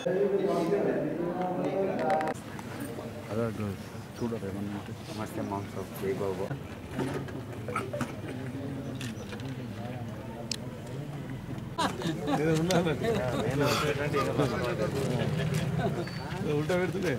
అదే చూడరు ఏమన్నా నమస్తే మాంసం జై బాబు ఉల్టా పెడుతుండే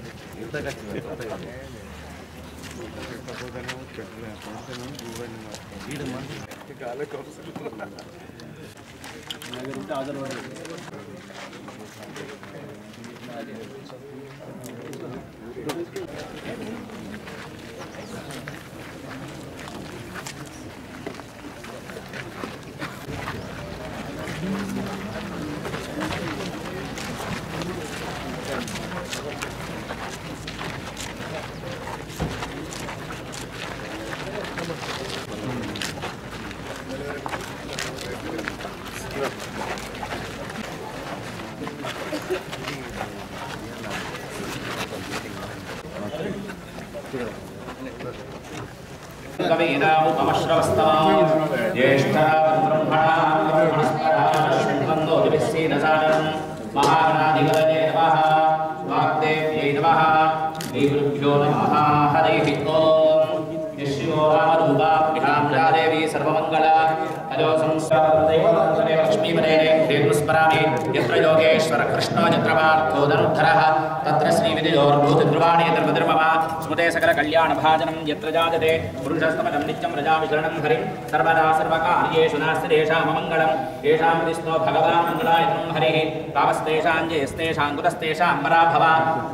योगेश्वर कृष्णो यत्रवार्थो धनुद्धरः तत्र श्रीविधियोर्भूतिध्रुवाणि धर्मधर्मः स्मृते सकल कल्याण भाजनं यत्र जायते पुरुषस्तमतं नित्यं प्रजाविशरणं हरिं सर्वदा सर्वकार्येषु नास्ति तेषाम् अमङ्गलं येषां विष्णो भगवान् मङ्गलायतं हरिः तावस्तेषां जयस्तेषां कुतस्तेषां पराभव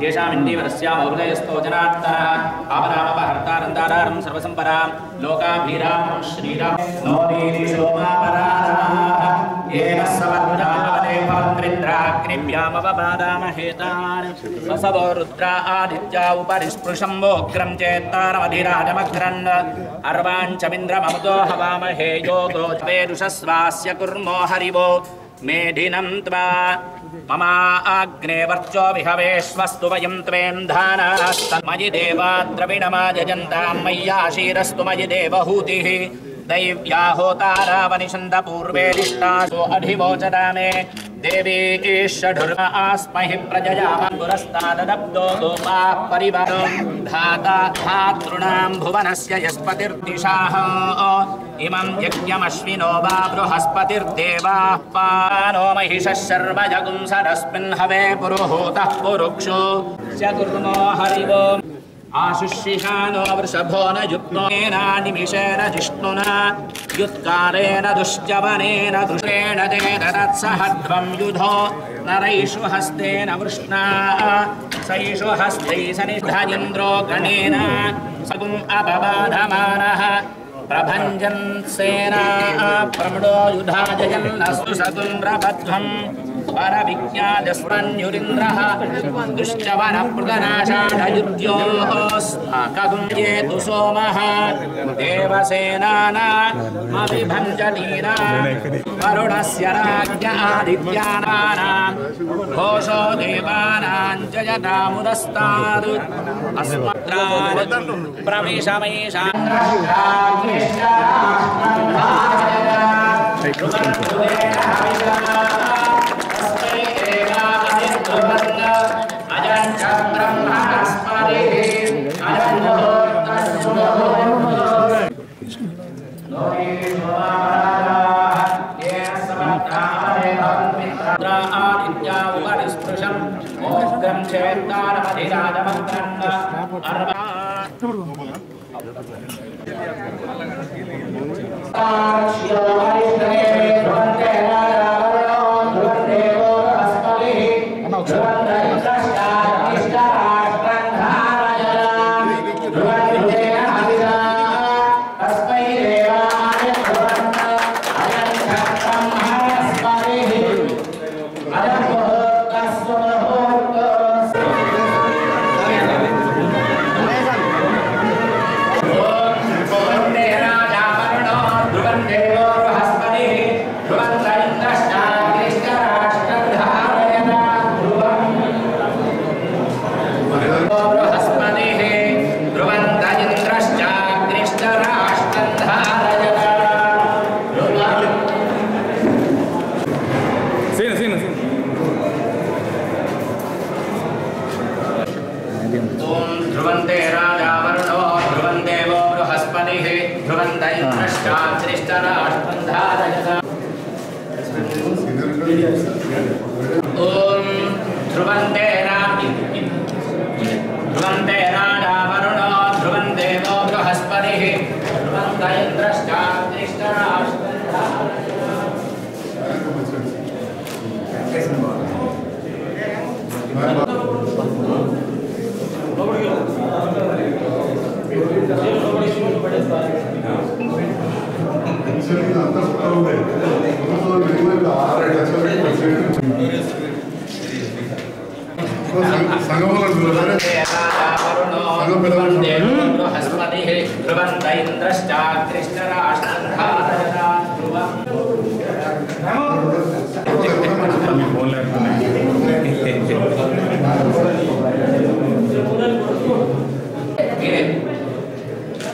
येषामिन्दीवरस्यामौर्दयस्तो जनार्दनः पावनामपहर्तारन्दारं सर्वसम्परां लोकाभिरां श्रीराम येन सवद्रावदे भवन्त्रिन्द्राग्निभ्यामवपादामहेतान् वसवो रुद्रा आदित्या उपरिस्पृशं वोग्रं चेत्तारमधिराजमग्रन् अर्वाञ्चमिन्द्रममुदो हवामहे योगो वेरुषस्वास्य कुर्मो हरिवो मेधिनं त्वा ममा अग्ने वर्चो विहवेश्वस्तु वयं त्वें धानास्तन्मयि देवा द्रविणमाजन्तां मय्याशीरस्तु मयि देवहूतिः दैव्या होतारावनिषन्द पूर्वेदिष्टासो अधिवोचता मे देवी ईषढुर्म आस्महि प्रजयामं पुरस्ताददब्दो दोपाः परिवरो धाता धातॄणां भुवनस्य यस्पतिर्दिशाः इमं यज्ञमश्विनो वा बृहस्पतिर्देवाः पानो महिषः शर्वजगुंसरस्मिन् हवे पुरुहूतः पुरुक्षो च कुर्मो हरिवो आशुष्यिषानो वृषभो न युक्तेन निमिषेण जिष्णुना युत्कारेण दुश्चवनेन दृष्टेन तेन तत्सहध्वं युधो नरैषु हस्तेन वृष्णा सैषु हस्तै सनिष्ठिन्द्रो गणेन सगुम् अपबाधमानः प्रभञ्जन् सेना प्रमृडो युधा जयन्नस्तु सतुन्द्रभध्वम् परविज्ञादस्मन्युरिन्द्रः दुश्चवनप्रदनाशाढयुद्योऽस्माकगुञ्जेतु सोमः देवसेनानामभिभञ्जनीना वरुणस्य राज्ञ आदित्यानां घोषो देवानां जयतामुदस्ताद् अस्मत्रान् प्रविशमैषान् देवो ఓం ధ్రువంతే రాజా వరుణో ధ్రువం దేవో బృహస్పతిః ధ్రువంత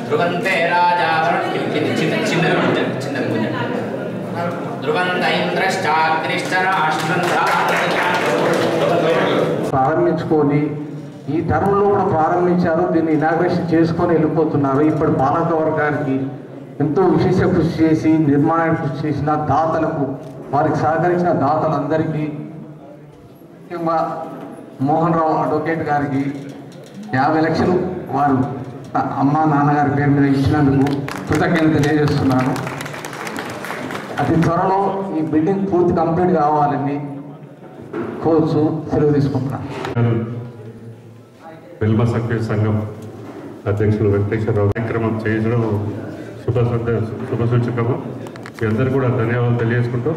ధ్రువంతే రాజా ప్రారంభించుకొని ఈ టర్మ్లో కూడా ప్రారంభించారు. దీన్ని ఇనాగ్రేషన్ చేసుకొని వెళ్ళిపోతున్నారు. ఇప్పుడు పాలక వర్గానికి ఎంతో విశేష కృషి చేసి నిర్మాణానికి కృషి చేసిన దాతలకు, వారికి సహకరించిన దాతలందరికీ, ముఖ్యంగా మోహన్ రావు అడ్వకేట్ గారికి 50 లక్షలు వారు అమ్మ నాన్నగారి పేరు మీద ఇచ్చినందుకు కృతజ్ఞతలు తెలియజేస్తున్నాను. అతి త్వరలో ఈ బిల్డింగ్ పూర్తి కంప్లీట్ కావాలని కోర్సు సెలవు తీసుకుంటున్నాను. వెల్మ సర్కిల్ సంఘం అధ్యక్షులు వెంకటేశ్వరరావు కార్యక్రమం చేయడం శుభసూచకము. మీ అందరూ కూడా ధన్యవాదాలు తెలియజేసుకుంటూ,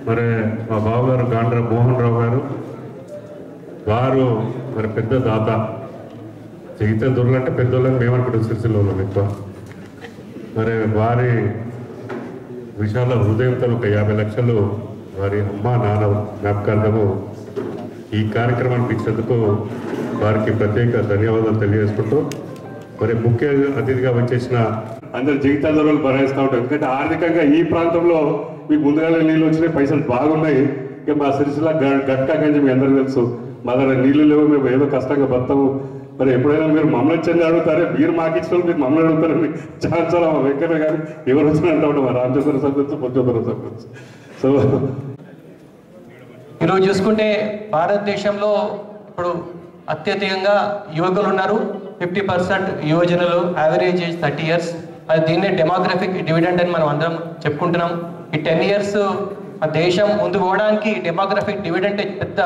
మరి మా బావగారు గాండ్ర మోహన్ రావు గారు వారు మరి పెద్ద దాత. జీవిత దొరలు అంటే పెద్దోళ్ళని మేమనుకుంటాం సిరిసిల్లలో ఎక్కువ. మరి వారి విశాల హృదయంతో ఒక 50 లక్షలు వారి అమ్మ నాన్న జ్ఞాపకార్థము ఈ కార్యక్రమానికి ఇచ్చినందుకు వారికి ప్రత్యేక ధన్యవాదాలు తెలియజేసుకుంటూ, మరి ముఖ్య అతిథిగా వచ్చేసిన అందరు జీవితాల ధరలు భరాయిస్తూ ఉంటారు. ఎందుకంటే ఆర్థికంగా ఈ ప్రాంతంలో మీకు ముందుగానే నీళ్ళు వచ్చినాయి, పైసలు బాగున్నాయి. ఇక మా సిరిసిల్ల గట్కా గంజి మీ అందరూ తెలుసు. మా దగ్గర నీళ్ళు లేవు, మేము ఏదో కష్టంగా బతాము. మరి ఎప్పుడైనా మీరు మమ్మల్ని చెంది అడుగుతారే, మీరు మాకు ఇచ్చిన మీరు మమ్మల్ని అడుగుతారని చాలా మా వెంకయ్య గారు ఎవరు వచ్చిన అంటూ ఉంటాం. మా రామచంద్ర సర్పంచ్, పొద్దుపర సర్పంచ్. సో ఈరోజు చూసుకుంటే భారతదేశంలో ఇప్పుడు అత్యధికంగా యువకులు ఉన్నారు. 50% యువజనులు, యావరేజ్ ఏజ్ 30 years. అది దీన్నే డెమోగ్రఫిక్ డివిడెండ్ అని మనం అందరం చెప్పుకుంటున్నాం. ఈ 10 years ఆ దేశం ముందు పోవడానికి డెమోగ్రఫిక్ డివిడెండ్ పెద్ద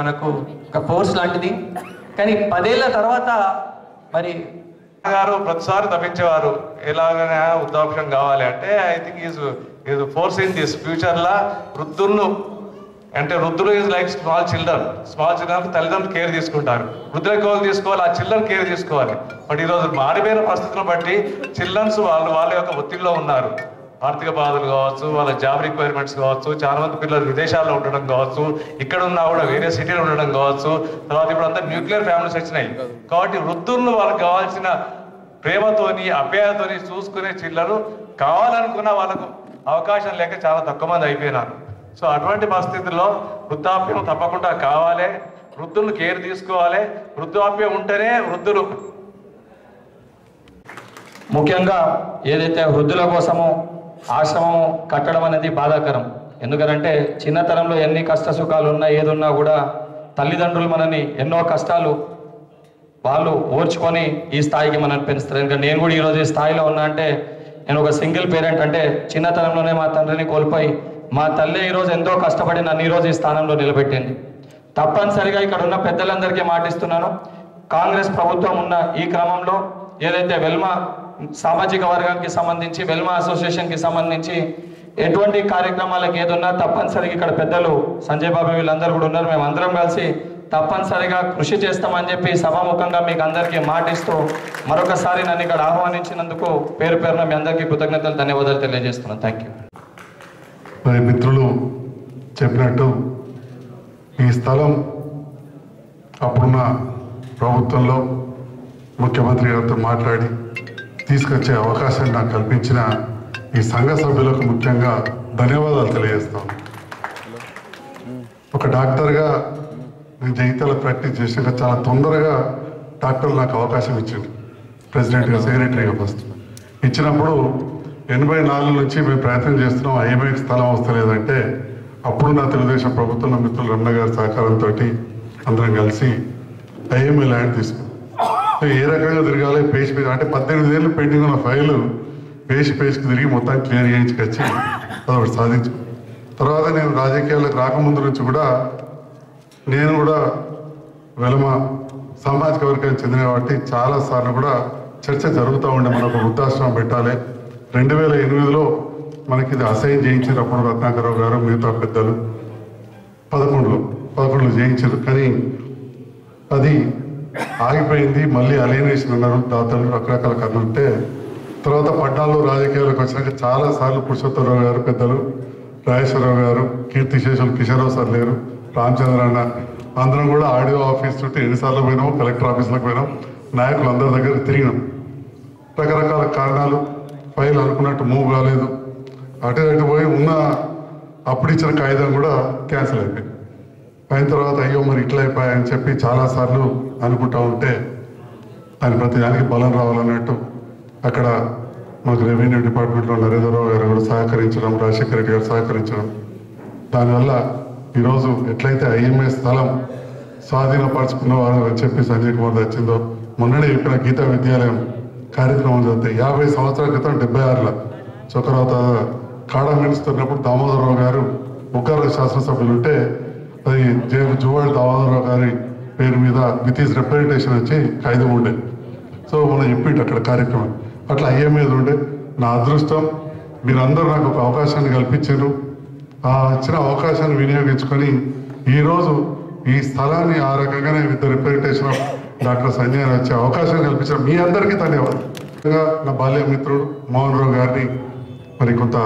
మనకు ఒక ఫోర్స్ లాంటిది. కానీ 10 ఏళ్ల తర్వాత మరి గారు ప్రతిసారి తప్పించేవారు, ఎలాగైనా వృద్ధాప్యం కావాలి అంటే. I think is force in this ఫ్యూచర్లా వృద్ధులను అంటే వృద్ధులు ఈజ్ లైక్ స్మాల్ చిల్డ్రన్ తల్లిదండ్రులు కేర్ తీసుకుంటారు. వృద్ధుల కేర్ తీసుకోవాలి, ఆ చిల్డ్రన్ కేర్ తీసుకోవాలి. బట్ ఈరోజు మారిపోయిన పరిస్థితులను బట్టి చిల్డ్రన్స్ వాళ్ళ యొక్క ఒత్తిడిలో ఉన్నారు. ఆర్థిక బాధలు కావచ్చు, వాళ్ళ జాబ్ రిక్వైర్మెంట్స్ కావచ్చు, చాలా మంది పిల్లలు విదేశాల్లో ఉండడం కావచ్చు, ఇక్కడ ఉన్నా కూడా వేరే సిటీలో ఉండడం కావచ్చు. తర్వాత ఇప్పుడు అంతా న్యూక్లియర్ ఫ్యామిలీస్ వచ్చినాయి. కాబట్టి వృద్ధులను వాళ్ళకి కావాల్సిన ప్రేమతోని అభ్యాయతోని చూసుకునే చిల్లరు కావాలనుకున్న వాళ్ళకు అవకాశం లేక చాలా తక్కువ మంది అయిపోయినారు. సో అటువంటి పరిస్థితుల్లో వృద్ధాప్యం తప్పకుండా కావాలి, వృద్ధులను కేర్ తీసుకోవాలి. వృద్ధాప్యం ఉంటేనే వృద్ధులు ముఖ్యంగా ఏదైతే వృద్ధుల కోసమో ఆశ్రమము కట్టడం అనేది బాధాకరం. ఎందుకంటే చిన్నతనంలో ఎన్ని కష్ట సుఖాలు ఉన్నా ఏదున్నా కూడా తల్లిదండ్రులు మనని ఎన్నో కష్టాలు వాళ్ళు ఓర్చుకొని ఈ స్థాయికి మనల్ని పెంచుతారు. ఎందుకంటే నేను కూడా ఈరోజు ఈ స్థాయిలో ఉన్నా అంటే నేను ఒక సింగిల్ పేరెంట్. అంటే చిన్నతనంలోనే మా తండ్రిని కోల్పోయి మా తల్లి ఈరోజు ఎంతో కష్టపడి నన్ను ఈరోజు ఈ స్థానంలో నిలబెట్టింది. తప్పనిసరిగా ఇక్కడ ఉన్న పెద్దలందరికీ మాటిస్తున్నాను, కాంగ్రెస్ ప్రభుత్వం ఉన్న ఈ క్రమంలో ఏదైతే వెల్మ సామాజిక వర్గానికి సంబంధించి, వెల్మ అసోసియేషన్కి సంబంధించి ఎటువంటి కార్యక్రమాలకు ఏదున్నా తప్పనిసరిగా ఇక్కడ పెద్దలు సంజయ్ బాబు వీళ్ళందరూ కూడా ఉన్నారు. మేము అందరం కలిసి తప్పనిసరిగా కృషి చేస్తామని చెప్పి సభాముఖంగా మీకు అందరికీ మాటిస్తూ మరొకసారి నన్ను ఇక్కడ ఆహ్వానించినందుకు పేరు పేరున మీ అందరికీ కృతజ్ఞతలు, ధన్యవాదాలు తెలియజేస్తున్నాను. Thank you. మరి మిత్రులు చెప్పినట్టు ఈ స్థలం అప్పుడున్న ప్రభుత్వంలో ముఖ్యమంత్రి గారితో మాట్లాడి తీసుకొచ్చే అవకాశాన్ని నాకు కల్పించిన ఈ సంఘ సభ్యులకు ముఖ్యంగా ధన్యవాదాలు తెలియజేస్తాను. ఒక డాక్టర్గా నేను జగిత్యాల ప్రాక్టీస్ చేసినాక చాలా తొందరగా డాక్టర్లు నాకు అవకాశం ఇచ్చింది, ప్రెసిడెంట్గా, సెక్రటరీగా ఫస్ట్. ఇచ్చినప్పుడు 84 నుంచి మేము ప్రయత్నం చేస్తున్నాం, ఐఎంఏకి స్థలం వస్తలేదంటే అప్పుడు నా తెలుగుదేశం ప్రభుత్వంలో మిత్రులు రమణ గారి సహకారంతో అందరం కలిసి ఐఎంఏ ల్యాండ్ తీసుకున్నాం. ఏ రకంగా తిరగాలి పేజ్ అంటే 18 ఏళ్ళు పెండింగ్ ఉన్న ఫైలు పేజ్కి తిరిగి మొత్తం క్లియర్ చేయించుకొచ్చి అదొకటి సాధించు. తర్వాత నేను రాజకీయాలకు రాకముందు నుంచి కూడా నేను కూడా వెలమ సామాజిక వర్గానికి చెందిన కాబట్టి చాలాసార్లు కూడా చర్చ జరుగుతూ ఉండే మనకు వృద్ధాశ్రమం పెట్టాలి. 2008లో మనకి ఇది అసైన్ చేయించినప్పుడు రత్నాకరరావు గారు మిగతా పెద్దలు 11లో చేయించారు. కానీ అది ఆగిపోయింది. మళ్ళీ అలైనేషన్ అన్నారు దాతలు రకరకాల కథలు ఉంటే తర్వాత 14లో రాజకీయాలకు వచ్చినాక చాలాసార్లు పురుషోత్తమరావు గారు పెద్దలు, రాజేశ్వరరావు గారు, కీర్తిశేషులు కిషోరావు సార్ లేరు, రామచంద్ర అన్న అందరం కూడా ఆడియో ఆఫీస్ చుట్టూ ఎన్నిసార్లు పోయినాం, కలెక్టర్ ఆఫీస్లకు పోయినాం, నాయకులు అందరి దగ్గర తిరిగినాం. రకరకాల కారణాలు ఫైల్ అనుకున్నట్టు మూవ్ కాలేదు. అటు పోయి ఉన్న అప్పుడు ఇచ్చిన కాగితం కూడా క్యాన్సిల్ అయిపోయింది. అయిన తర్వాత అయ్యో మరి ఇట్లా అయిపోయాయని చెప్పి చాలాసార్లు అనుకుంటా ఉంటే దాని ప్రతి దానికి బలం రావాలన్నట్టు అక్కడ మాకు రెవెన్యూ డిపార్ట్మెంట్లో నరేంద్రరావు గారు కూడా సహకరించడం, రాజశేఖర రెడ్డి గారు సహకరించడం, దానివల్ల ఈరోజు ఎట్లయితే ఐఎంఏ స్థలం స్వాధీనపరచుకున్నవారు అని చెప్పి సంజయ్ కుమార్ వచ్చిందో మొన్ననే చెప్పిన గీతా విద్యాలయం కార్యక్రమం జరిగితే 50 సంవత్సరాల క్రితం 76లో చొక్కరావు కాడ మినిస్తున్నప్పుడు దామోదరరావు గారు ముగ్గురు శాసనసభ్యులు ఉంటే అది జువాడి దామోదరరావు గారి పేరు మీద విత్ ఈస్ రిప్రజెంటేషన్ వచ్చి కాగితం ఉండే. సో మనం చెప్పిండు అక్కడ కార్యక్రమం అట్లా ఐఎంఏ ఉండే. నా అదృష్టం మీరందరూ నాకు ఒక అవకాశాన్ని కల్పించారు. ఆ ఇచ్చిన అవకాశాన్ని వినియోగించుకొని ఈరోజు ఈ స్థలాన్ని ఆ రకంగానే with representation of doctor Sanjay వచ్చే అవకాశం కల్పించిన మీ అందరికీ ధన్యవాదాలు. నా బాల్య మిత్రుడు మోహన్ రావు గారిని మరి కొంత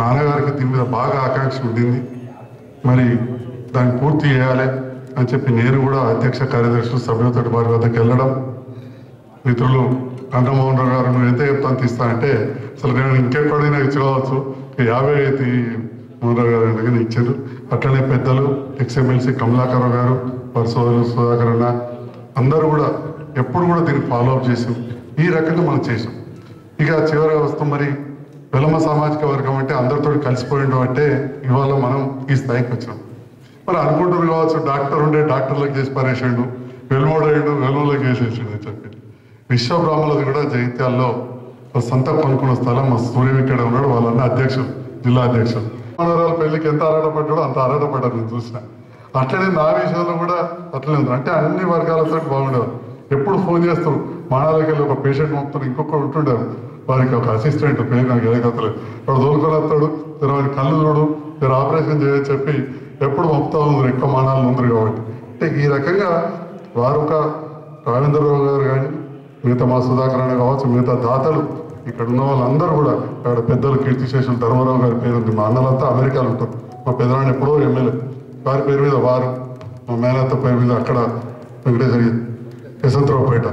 నాన్నగారికి దీని మీద బాగా ఆకాంక్ష ఉండింది, మరి దాన్ని పూర్తి చేయాలి అని చెప్పి నేను కూడా అధ్యక్ష కార్యదర్శులు సభ్యులతో వారి వద్దకు వెళ్ళడం, మిత్రులు కంఠమోహన్ రావు గారు నువ్వు ఎంత చెప్తాను తీస్తా అంటే అసలు నేను ఇంకెక్కడైనా ఇచ్చుకోవచ్చు 50 మోహన్ రావు గారు దగ్గర ఇచ్చారు. అట్లనే పెద్దలు ఎక్స్ఎమ్మెల్సీ కమలాకరరావు గారు, వారి సోదరులు సుధాకర్ అన్న అందరూ కూడా ఎప్పుడు కూడా దీన్ని ఫాలోఅప్ చేసాం. ఈ రకంగా మనం చేసాం. ఇక చివరి వస్తాం మరి వెలమ సామాజిక వర్గం అంటే అందరితో కలిసిపోయిండు అంటే ఇవాళ మనం ఈ స్థాయికి వచ్చినాం. మరి అనుకుంటారు కావచ్చు డాక్టర్ ఉండే డాక్టర్లకు చేసి పరేసాడు, వెలుమోడేడు వెలుమలోకి చేసేసాడు అని చెప్పి. విశ్వబ్రాహ్మణులది కూడా జగిత్యాల్లో సొంత కొనుక్కున్న స్థలం మా సూర్యం ఇక్కడ ఉన్నాడు, వాళ్ళన్న అధ్యక్షులు, జిల్లా అధ్యక్షులు. మనవరాల పెళ్లికి ఎంత ఆరాటపడ్డాడో అంత ఆరాటపడ్డారు నేను చూసిన. అట్లనే నా విషయంలో కూడా అట్లనే ఉంది. అంటే అన్ని వర్గాలతో బాగుండేవారు. ఎప్పుడు ఫోన్ చేస్తారు మానాలకి వెళ్ళి ఒక పేషెంట్ మొత్తం ఇంకొకరు ఉంటుండారు, వారికి ఒక అసిస్టెంట్ పేరు నాకు ఎదగతలేదు, వాడు దోలుకొని వస్తాడు, వారి కళ్ళు చూడు, మీరు ఆపరేషన్ చేయని చెప్పి ఎప్పుడు మొత్తం ఉంది ఎక్కువ మానాలు ఉంది. కాబట్టి అంటే ఈ రకంగా వారు ఒక రావేంద్రరావు గారు కానీ మిగతా మా సుధాకర్ అన్న కావచ్చు, మిగతా దాతలు ఇక్కడ ఉన్న వాళ్ళందరూ కూడా అక్కడ పెద్దలు కీర్తిశేషులు ధర్మరావు గారి పేరు ఉంది. మా అన్నలంతా అమెరికాలో ఉంటారు. మా పెద్దనాన్న ఎప్పుడో ఎమ్మెల్యే, వారి పేరు మీద వారు, మా మేనత్త పేరు మీద అక్కడ వెంకటేశ్వర యశవంతరావుపేట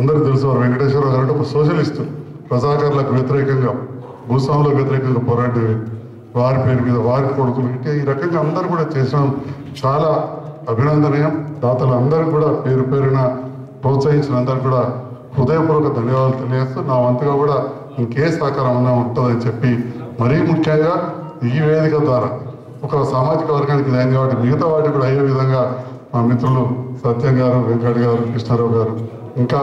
అందరూ తెలుసు. వారు వెంకటేశ్వరరావు గారు అంటే ఒక సోషలిస్టు, ప్రజాకర్లకు వ్యతిరేకంగా భూస్వాములకు వ్యతిరేకంగా పోరాడే వారి పేరు మీద వారి కొడుకులు అంటే ఈ రకంగా అందరూ కూడా చేసిన చాలా అభినందనీయం. దాతలు అందరూ కూడా పేరు పేరున ప్రోత్సహించిన అందరూ కూడా హృదయపూర్వక ధన్యవాదాలు తెలియజేస్తూ నా వంతుగా కూడా ఇంకే సహకారం అన్నా ఉంటుందని చెప్పి మరీ ముఖ్యంగా ఈ వేదిక ద్వారా ఒక సామాజిక వర్గానికి ఇదైంది కాబట్టి మిగతా వాటికి కూడా అయ్యే విధంగా మా మిత్రులు సత్యం గారు, వెంకట్ గారు, కృష్ణారావు గారు ఇంకా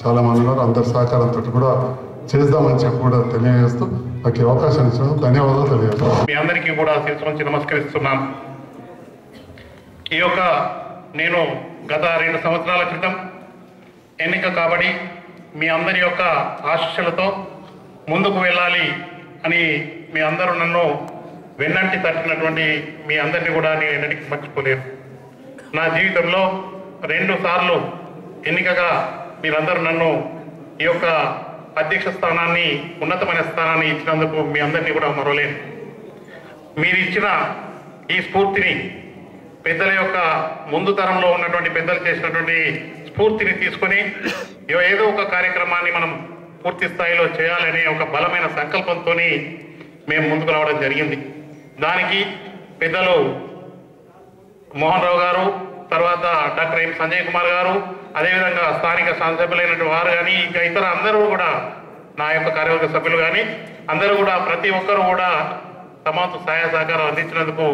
చాలా మంది ఉన్నారు. అందరి సహకారంతో కూడా చేద్దామని చెప్పి కూడా తెలియజేస్తూ నాకు అవకాశం ఇచ్చినందుకు ధన్యవాదాలు తెలియజేస్తాను. మీ అందరికీ కూడా శిరస్సు నుంచి నమస్కరిస్తున్నాను. ఈ యొక్క నేను గత 2 సంవత్సరాల క్రితం ఎన్నిక కాబడి మీ అందరి యొక్క ఆశీస్సులతో ముందుకు వెళ్ళాలి అని మీ అందరూ నన్ను వెన్నంటి తట్టినటువంటి మీ అందరినీ కూడా నేను ఎన్నటికీ మర్చిపోలేను. నా జీవితంలో 2 సార్లు ఎన్నికగా మీరందరూ నన్ను ఈ యొక్క అధ్యక్ష స్థానాన్ని, ఉన్నతమైన స్థానాన్ని ఇచ్చినందుకు మీ అందరినీ కూడా మరవలేను. మీరు ఇచ్చిన ఈ స్ఫూర్తిని, పెద్దల యొక్క ముందు తరంలో ఉన్నటువంటి పెద్దలు చేసినటువంటి స్ఫూర్తిని తీసుకొని ఏదో ఒక కార్యక్రమాన్ని మనం పూర్తి స్థాయిలో చేయాలనే ఒక బలమైన సంకల్పంతో మేము ముందుకు రావడం జరిగింది. దానికి పెద్దలు మోహన్ రావు గారు, తర్వాత డాక్టర్ ఎం సంజయ్ కుమార్ గారు, అదేవిధంగా స్థానిక శాసనసభ్యులైనటువంటి వారు కానీ ఇంకా ఇతర అందరూ కూడా నా యొక్క కార్యవర్గ సభ్యులు కానీ అందరూ కూడా ప్రతి ఒక్కరు కూడా తమ సహాయ సహకారం అందించినందుకు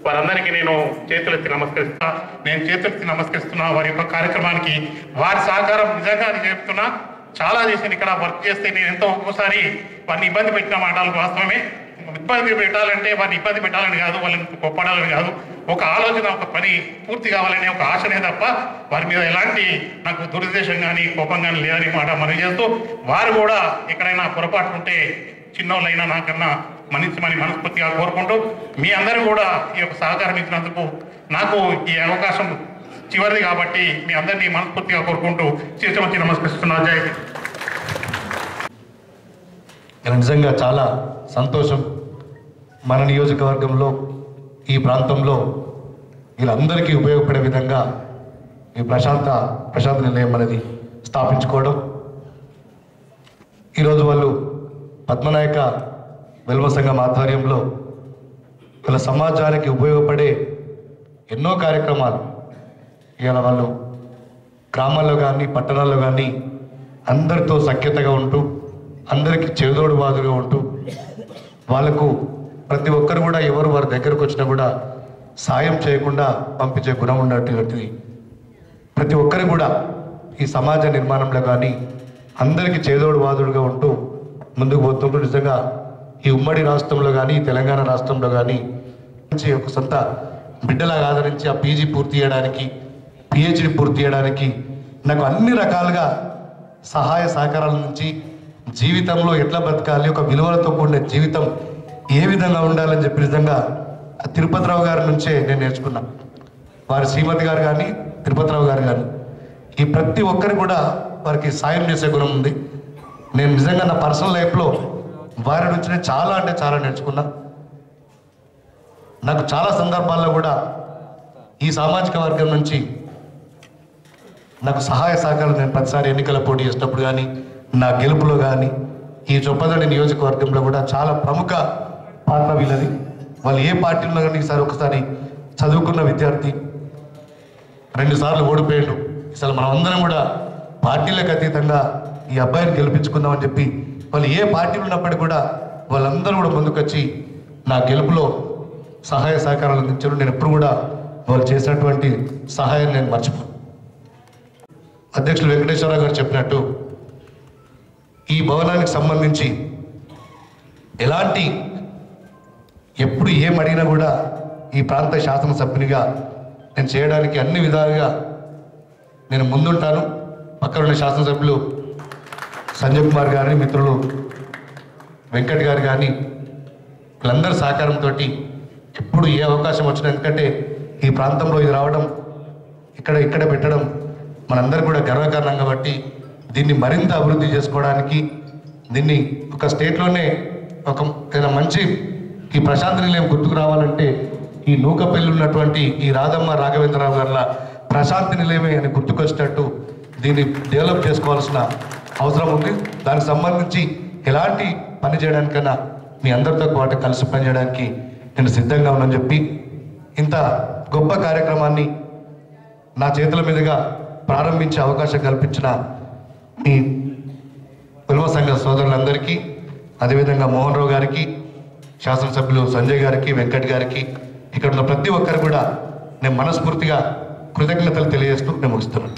వారందరికీ నేను చేతులెత్తి నమస్కరిస్తున్నా. వారి యొక్క కార్యక్రమానికి వారి సహకారం నిజంగా నేను చెప్తున్నా. చాలా చేసింది ఇక్కడ వర్క్ చేస్తే నేను ఎంతో ఒక్కోసారి వారిని ఇబ్బంది పెట్టిన మాటలు వాస్తవమే. ఇబ్బంది పెట్టాలంటే వారిని ఇబ్బంది పెట్టాలని కాదు, వాళ్ళని కొప్పడాలని కాదు, ఒక ఆలోచన ఒక పని పూర్తి కావాలనే ఒక ఆశనే తప్ప వారి మీద ఎలాంటి నాకు దురుద్దేశం కానీ కోపం కానీ లేదని మాట మనవి చేస్తూ వారు కూడా ఎక్కడైనా పొరపాటు ఉంటే చిన్నోళ్ళైనా నాకన్నా మన్నించమని మనస్ఫూర్తిగా కోరుకుంటూ మీ అందరూ కూడా ఈ యొక్క సహకారం ఇచ్చినందుకు నాకు ఈ అవకాశం చివరిది కాబట్టి మీ అందరినీ మనస్ఫూర్తిగా కోరుకుంటూ చేసి నమస్కరిస్తున్నా. జై నిజంగా చాలా సంతోషం. మన నియోజకవర్గంలో ఈ ప్రాంతంలో వీళ్ళందరికీ ఉపయోగపడే విధంగా ఈ ప్రశాంత నిలయం అనేది స్థాపించుకోవడం. ఈరోజు వాళ్ళు పద్మనాయక వెల్మ సంఘం ఆధ్వర్యంలో వీళ్ళ సమాజానికి ఉపయోగపడే ఎన్నో కార్యక్రమాలు ఇవాళ వాళ్ళు గ్రామాల్లో కానీ పట్టణాల్లో కానీ అందరితో సఖ్యతగా ఉంటూ అందరికీ చేదోడు బాదుగా ఉంటూ వాళ్ళకు ప్రతి ఒక్కరు కూడా ఎవరు వారి దగ్గరకు వచ్చినా కూడా సాయం చేయకుండా పంపించే గుణం ఉన్నటువంటిది. ప్రతి ఒక్కరు కూడా ఈ సమాజ నిర్మాణంలో కానీ అందరికీ చేదోడు బాదుడుగా ఉంటూ ముందుకు పోతుంటూ నిజంగా ఈ ఉమ్మడి రాష్ట్రంలో కానీ తెలంగాణ రాష్ట్రంలో కానీ ఒక సొంత బిడ్డలాగా ఆదరించి ఆ పీజీ పూర్తి చేయడానికి పిహెచ్డి పూర్తి చేయడానికి నాకు అన్ని రకాలుగా సహాయ సహకారాల నుంచి జీవితంలో ఎట్లా బ్రతకాలి, ఒక విలువలతో కూడిన జీవితం ఏ విధంగా ఉండాలని చెప్పి నిజంగా తిరుపతిరావు గారి నుంచే నేను నేర్చుకున్నా. వారి శ్రీమతి గారు కానీ తిరుపతిరావు గారు కానీ ఈ ప్రతి ఒక్కరు కూడా వారికి సాయం చేసే గుణం ఉంది. నేను నిజంగా నా పర్సనల్ లైఫ్లో వారి నుంచి నేను చాలా అంటే చాలా నేర్చుకున్నా. నాకు చాలా సందర్భాల్లో కూడా ఈ సామాజిక వర్గం నుంచి నాకు సహాయ సహకారం నేను ప్రతిసారి ఎన్నికల పోటీ చేసినప్పుడు కానీ నా గెలుపులో కానీ ఈ చొప్పదండి నియోజకవర్గంలో కూడా చాలా ప్రముఖ పాత్ర వీళ్ళది. వాళ్ళు ఏ పార్టీలో కానీ ఈసారి ఒకసారి చదువుకున్న విద్యార్థి 2 సార్లు ఓడిపోయాడు. అసలు మనం అందరం కూడా పార్టీలకు అతీతంగా ఈ అబ్బాయిని గెలిపించుకుందామని చెప్పి వాళ్ళు ఏ పార్టీలు ఉన్నప్పటికీ కూడా వాళ్ళందరూ కూడా ముందుకొచ్చి నా గెలుపులో సహాయ సహకారాలు అందించారు. నేను ఎప్పుడు కూడా వాళ్ళు చేసినటువంటి సహాయం నేను మర్చిపోను. అధ్యక్షులు వెంకటేశ్వరరావు గారు చెప్పినట్టు ఈ భవనానికి సంబంధించి ఎప్పుడు ఏం అడిగినా కూడా ఈ ప్రాంత శాసనసభ్యునిగా నేను చేయడానికి అన్ని విధాలుగా నేను ముందుంటాను. పక్కన ఉన్న శాసనసభ్యులు సంజయ్ కుమార్ గారిని, మిత్రులు వెంకట్ గారు కానీ వీళ్ళందరి సహకారంతో ఎప్పుడు ఏ అవకాశం వచ్చినా, ఎందుకంటే ఈ ప్రాంతంలో ఇది రావడం ఇక్కడ పెట్టడం మనందరూ కూడా గర్వకారణం కాబట్టి దీన్ని మరింత అభివృద్ధి చేసుకోవడానికి దీన్ని ఒక స్టేట్లోనే ఒక ఏదైనా మంచి ఈ ప్రశాంత నిలయం గుర్తుకు రావాలంటే ఈ నూకపల్లి ఉన్నటువంటి ఈ రాధమ్మ రాఘవేంద్రరావు గారి ప్రశాంతి నిలయమే అని గుర్తుకొచ్చినట్టు దీన్ని డెవలప్ చేసుకోవాల్సిన అవసరం ఉంది. దానికి సంబంధించి ఎలాంటి పని చేయడానికైనా మీ అందరితో పాటు కలిసి పనిచేయడానికి నేను సిద్ధంగా ఉన్నానని చెప్పి ఇంత గొప్ప కార్యక్రమాన్ని నా చేతుల మీదుగా ప్రారంభించే అవకాశం కల్పించిన మీ వెల్మ సంఘ సోదరులందరికీ, అదేవిధంగా మోహన్ రావు గారికి, శాసనసభ్యులు సంజయ్ గారికి, వెంకట్ గారికి, ఇక్కడ ఉన్న ప్రతి ఒక్కరు కూడా నేను మనస్ఫూర్తిగా కృతజ్ఞతలు తెలియజేస్తూ నేను ముగిస్తున్నాను.